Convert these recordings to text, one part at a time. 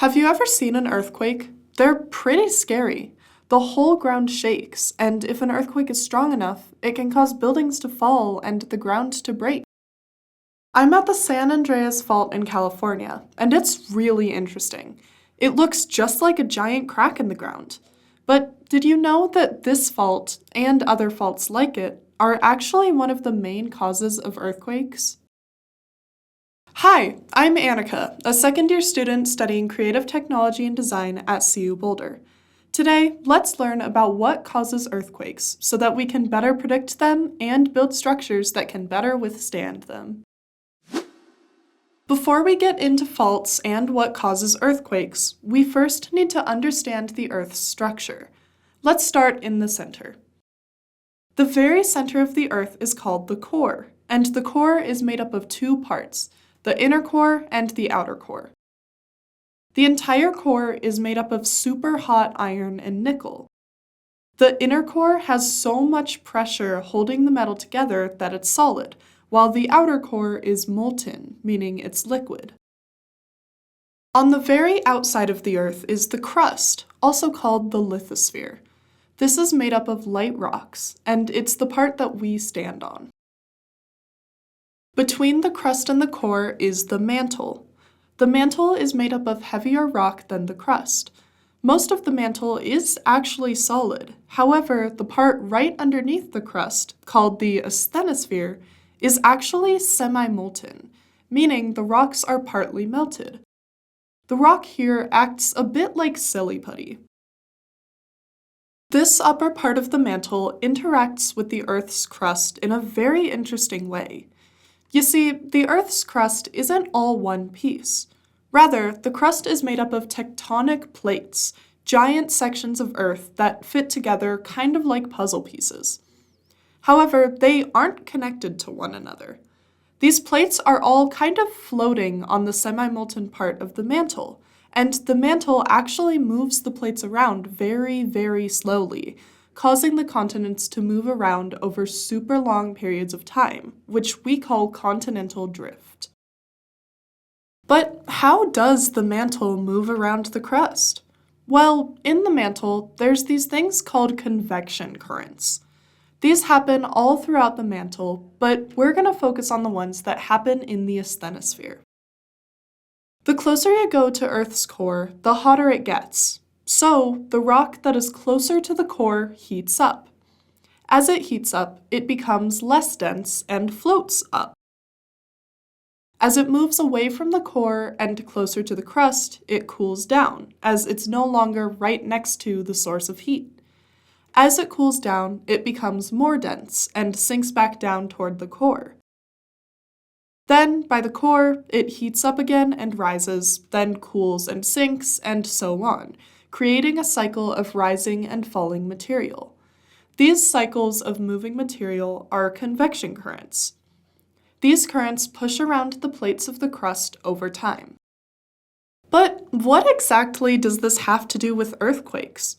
Have you ever seen an earthquake? They're pretty scary. The whole ground shakes, and if an earthquake is strong enough, it can cause buildings to fall and the ground to break. I'm at the San Andreas Fault in California, and it's really interesting. It looks just like a giant crack in the ground. But did you know that this fault, and other faults like it, are actually one of the main causes of earthquakes? Hi, I'm Annika, a second-year student studying creative technology and design at CU Boulder. Today, let's learn about what causes earthquakes so that we can better predict them and build structures that can better withstand them. Before we get into faults and what causes earthquakes, we first need to understand the Earth's structure. Let's start in the center. The very center of the Earth is called the core, and the core is made up of two parts, the inner core and the outer core. The entire core is made up of super hot iron and nickel. The inner core has so much pressure holding the metal together that it's solid, while the outer core is molten, meaning it's liquid. On the very outside of the Earth is the crust, also called the lithosphere. This is made up of light rocks, and it's the part that we stand on. Between the crust and the core is the mantle. The mantle is made up of heavier rock than the crust. Most of the mantle is actually solid. However, the part right underneath the crust, called the asthenosphere, is actually semi-molten, meaning the rocks are partly melted. The rock here acts a bit like silly putty. This upper part of the mantle interacts with the Earth's crust in a very interesting way. You see, the Earth's crust isn't all one piece. Rather, the crust is made up of tectonic plates, giant sections of Earth that fit together kind of like puzzle pieces. However, they aren't connected to one another. These plates are all kind of floating on the semi-molten part of the mantle, and the mantle actually moves the plates around very, very slowly, causing the continents to move around over super long periods of time, which we call continental drift. But how does the mantle move around the crust? Well, in the mantle, there's these things called convection currents. These happen all throughout the mantle, but we're going to focus on the ones that happen in the asthenosphere. The closer you go to Earth's core, the hotter it gets. So, the rock that is closer to the core heats up. As it heats up, it becomes less dense and floats up. As it moves away from the core and closer to the crust, it cools down, as it's no longer right next to the source of heat. As it cools down, it becomes more dense and sinks back down toward the core. Then, by the core, it heats up again and rises, then cools and sinks, and so on, creating a cycle of rising and falling material. These cycles of moving material are convection currents. These currents push around the plates of the crust over time. But what exactly does this have to do with earthquakes?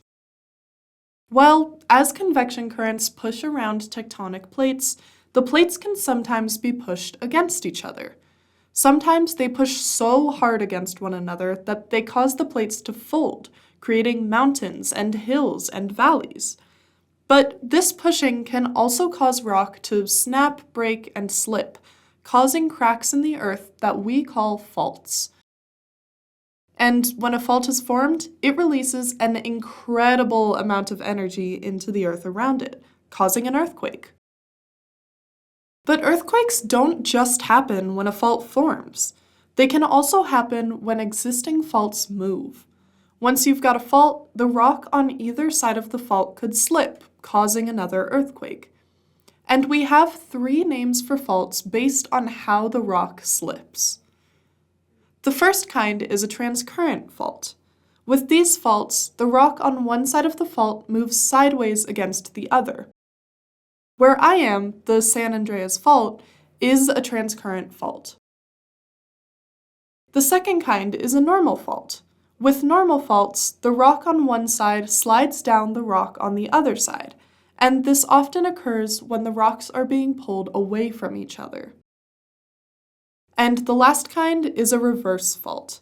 Well, as convection currents push around tectonic plates, the plates can sometimes be pushed against each other. Sometimes they push so hard against one another that they cause the plates to fold, creating mountains and hills and valleys. But this pushing can also cause rock to snap, break, and slip, causing cracks in the Earth that we call faults. And when a fault is formed, it releases an incredible amount of energy into the Earth around it, causing an earthquake. But earthquakes don't just happen when a fault forms. They can also happen when existing faults move. Once you've got a fault, the rock on either side of the fault could slip, causing another earthquake. And we have three names for faults based on how the rock slips. The first kind is a transcurrent fault. With these faults, the rock on one side of the fault moves sideways against the other. Where I am, the San Andreas Fault, is a transcurrent fault. The second kind is a normal fault. With normal faults, the rock on one side slides down the rock on the other side, and this often occurs when the rocks are being pulled away from each other. And the last kind is a reverse fault.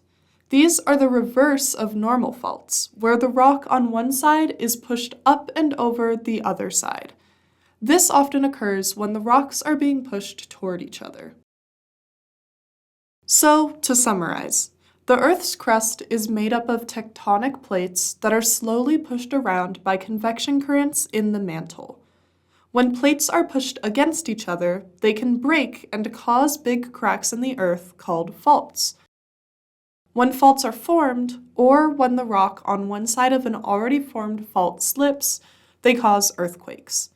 These are the reverse of normal faults, where the rock on one side is pushed up and over the other side. This often occurs when the rocks are being pushed toward each other. So, to summarize, the Earth's crust is made up of tectonic plates that are slowly pushed around by convection currents in the mantle. When plates are pushed against each other, they can break and cause big cracks in the Earth called faults. When faults are formed, or when the rock on one side of an already formed fault slips, they cause earthquakes.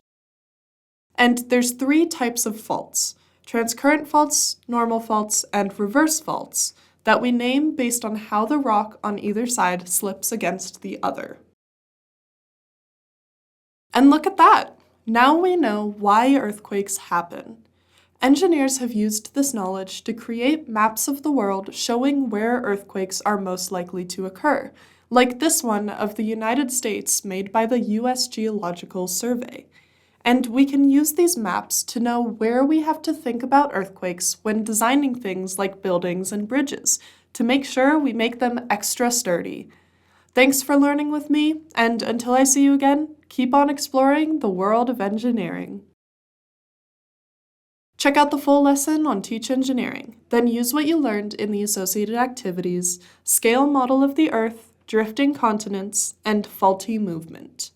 And there's 3 types of faults: transcurrent faults, normal faults, and reverse faults, that we name based on how the rock on either side slips against the other. And look at that! Now we know why earthquakes happen. Engineers have used this knowledge to create maps of the world showing where earthquakes are most likely to occur, like this one of the United States made by the U.S. Geological Survey. And we can use these maps to know where we have to think about earthquakes when designing things like buildings and bridges, to make sure we make them extra sturdy. Thanks for learning with me, and until I see you again, keep on exploring the world of engineering. Check out the full lesson on TeachEngineering, then use what you learned in the associated activities, scale model of the Earth, drifting continents, and faulty movement.